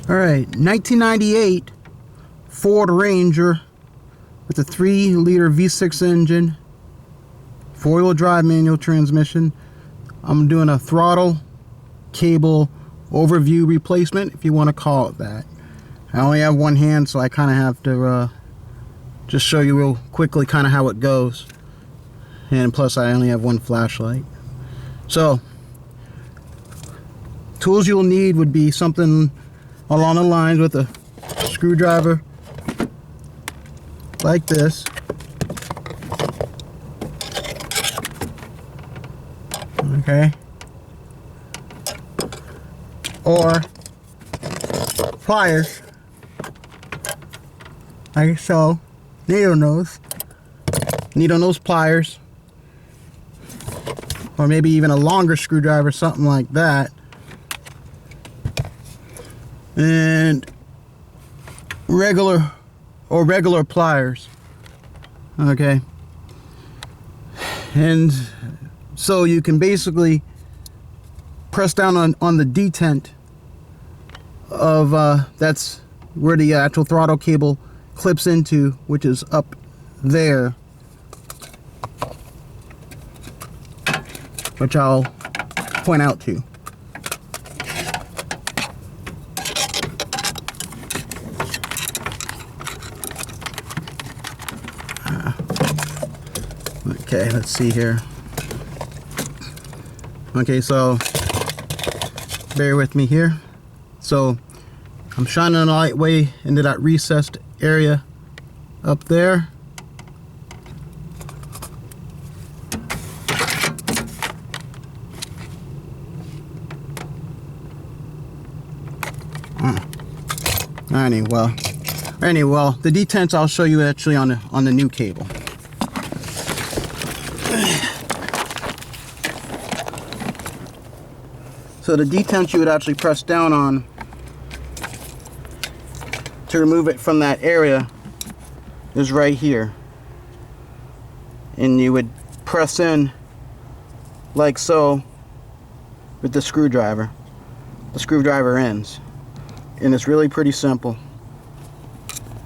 Alright, 1998 Ford Ranger with a 3-liter V6 engine, 4-wheel drive manual transmission. I'm doing a throttle cable overview replacement, if you want to call it that. I only have one hand, so I kind of have to just show you real quickly kind of how it goes. And plus I only have one flashlight. So, tools you'll need would be something along the lines with a screwdriver like this. Okay. Or pliers, like so. Needle nose pliers, or maybe even a longer screwdriver, something like that. And regular pliers. Okay. And so you can basically press down on the detent of that's where the actual throttle cable clips into, which is up there, which I'll point out to you. Okay, let's see here. Okay, so bear with me here. So I'm shining the light way into that recessed area up there. Well, the detents I'll show you actually on the new cable. So the detent you would actually press down on to remove it from that area is right here, and you would press in like so with the screwdriver ends, and it's really pretty simple.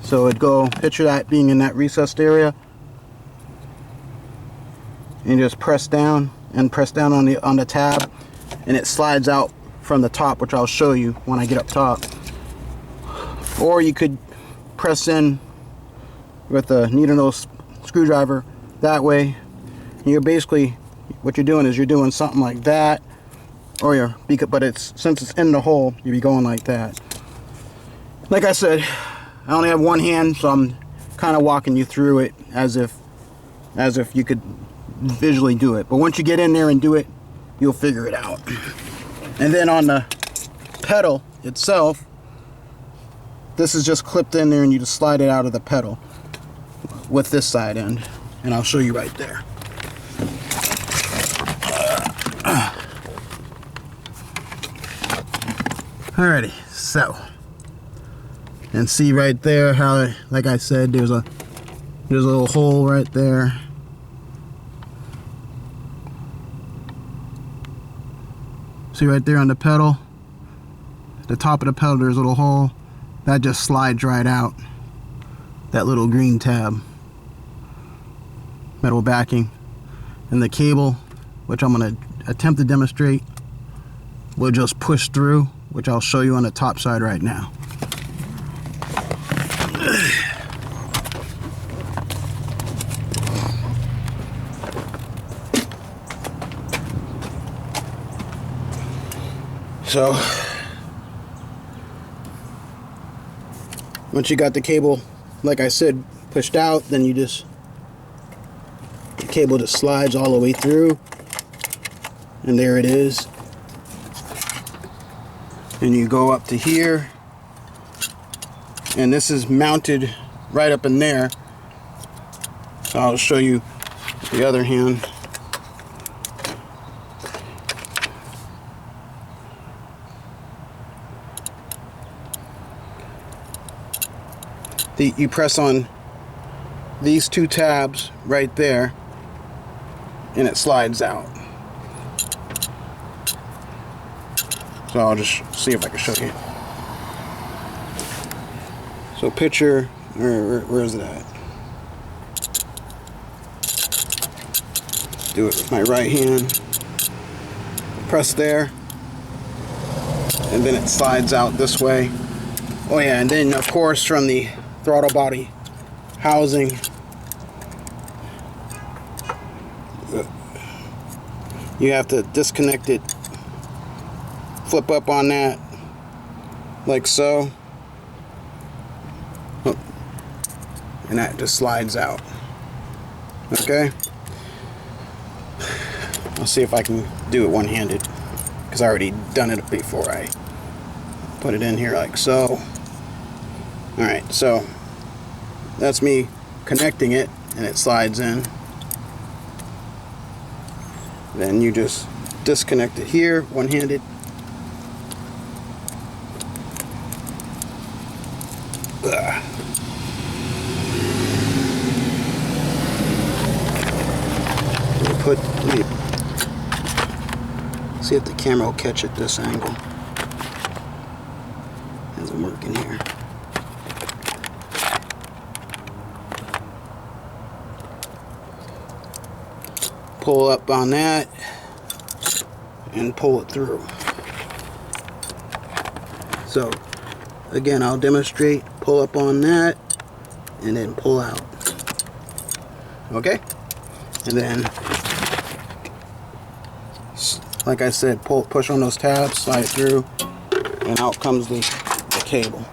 So it'd go, picture that being in that recessed area, and just press down on the tab, and it slides out from the top, which I'll show you when I get up top. Or you could press in with a needle nose screwdriver that way. And you're basically, what you're doing is you're doing something like that, or but since it's in the hole, you'd be going like that. Like I said, I only have one hand, so I'm kind of walking you through it as if you could visually do it. But once you get in there and do it, you'll figure it out. And then on the pedal itself, this is just clipped in there, and you just slide it out of the pedal with this side end, and I'll show you right there. Alrighty, so, and see right there how, like I said, there's a little hole right there. See right there on the pedal, the top of the pedal, there's a little hole that just slides right out, that little green tab, metal backing. And the cable, which I'm going to attempt to demonstrate, will just push through, which I'll show you on the top side right now. So once you got the cable, like I said, pushed out, then the cable just slides all the way through, and there it is. And you go up to here, and this is mounted right up in there. So I'll show you the other hand. You press on these two tabs right there, and it slides out. So I'll just see if I can show you. So picture, where is it at? Do it with my right hand. Press there. And then it slides out this way. Oh yeah, and then of course from the throttle body housing, you have to disconnect it, flip up on that, like so. Oh. And that just slides out. Okay? I'll see if I can do it one-handed, because I already done it before I put it in here like so. Alright, so that's me connecting it, and it slides in. Then you just disconnect it here, one-handed. See if the camera will catch it this angle. Doesn't work in here. Pull up on that and pull it through. So again, I'll demonstrate. Pull up on that and then pull out. Okay? And then, like I said, push on those tabs, slide it through, and out comes the cable.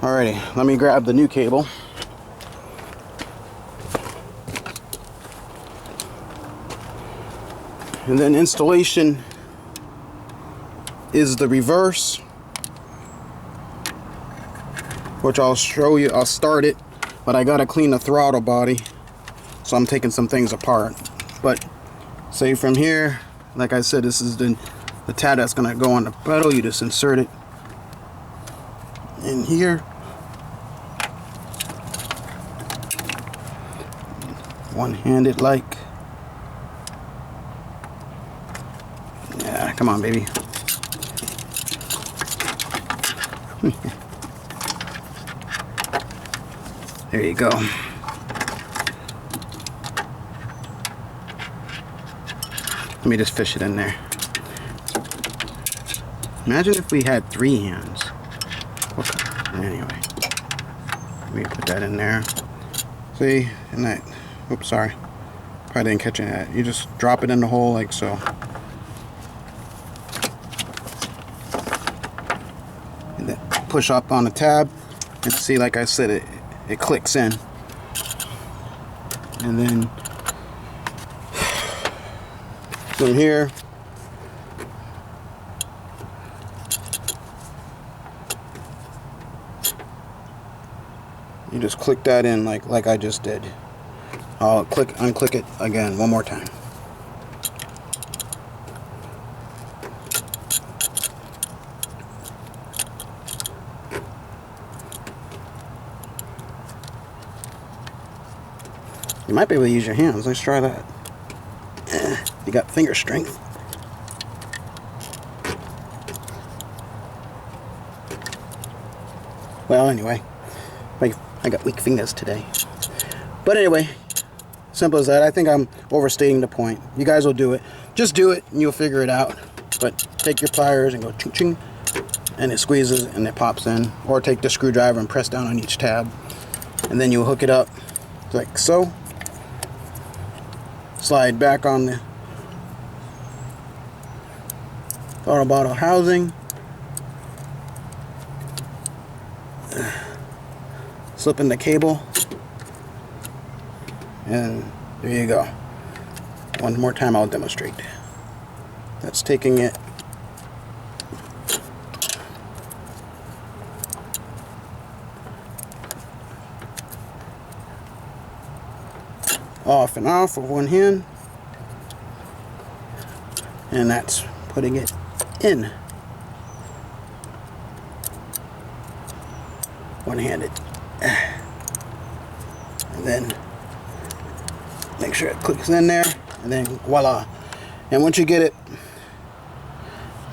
Alrighty, let me grab the new cable. And then installation is the reverse, which I'll show you. I'll start it, but I gotta clean the throttle body, so I'm taking some things apart. But say from here, like I said, this is the tab that's gonna go on the pedal. You just insert it in here, one-handed like. Yeah, come on, baby. There you go. Let me just fish it in there. Imagine if we had 3 hands. Okay. Anyway, let me put that in there. See, and that. Oops, sorry. Probably didn't catch that. You just drop it in the hole like so. And then push up on the tab, and see, like I said, it clicks in. And then from here, you just click that in like I just did. I'll unclick it again one more time. You might be able to use your hands. Let's try that. You got finger strength. Well, anyway, I got weak fingers today. But anyway, simple as that. I think I'm overstating the point. You guys will do it. Just do it and you'll figure it out. But take your pliers and go ching ching, and it squeezes and it pops in. Or take the screwdriver and press down on each tab, and then you'll hook it up like so. Slide back on the throttle bottle housing. Slip in the cable. And there you go. One more time I'll demonstrate. That's taking it off and off with one hand, and that's putting it in one-handed, and then make sure it clicks in there, and then voila. And once you get it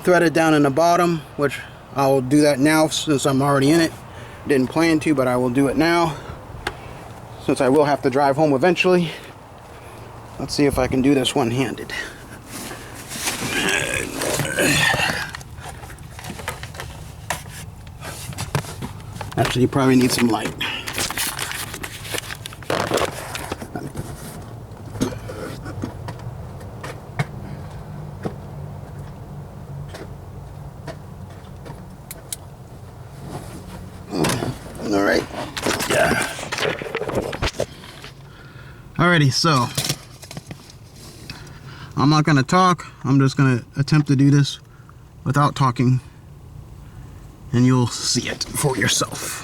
threaded down in the bottom, which I'll do that now since I'm already in it. Didn't plan to, but I will do it now since I will have to drive home eventually. Let's see if I can do this one-handed. Actually, you probably need some light. All right. Yeah. Alrighty, so I'm not gonna talk. I'm just gonna attempt to do this without talking, and you'll see it for yourself.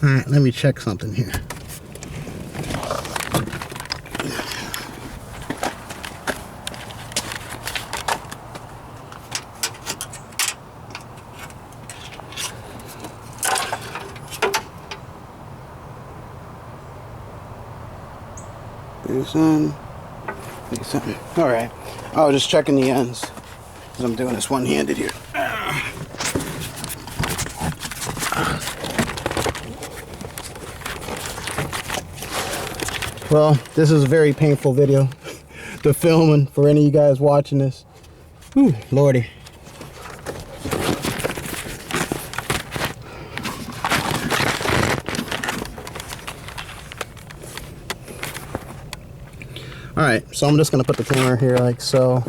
All right, let me check something here. All right, I was just checking the ends because I'm doing this one-handed here. Well, this is a very painful video to film, and for any of you guys watching this, whew, lordy. All right, so I'm just gonna put the camera here like so.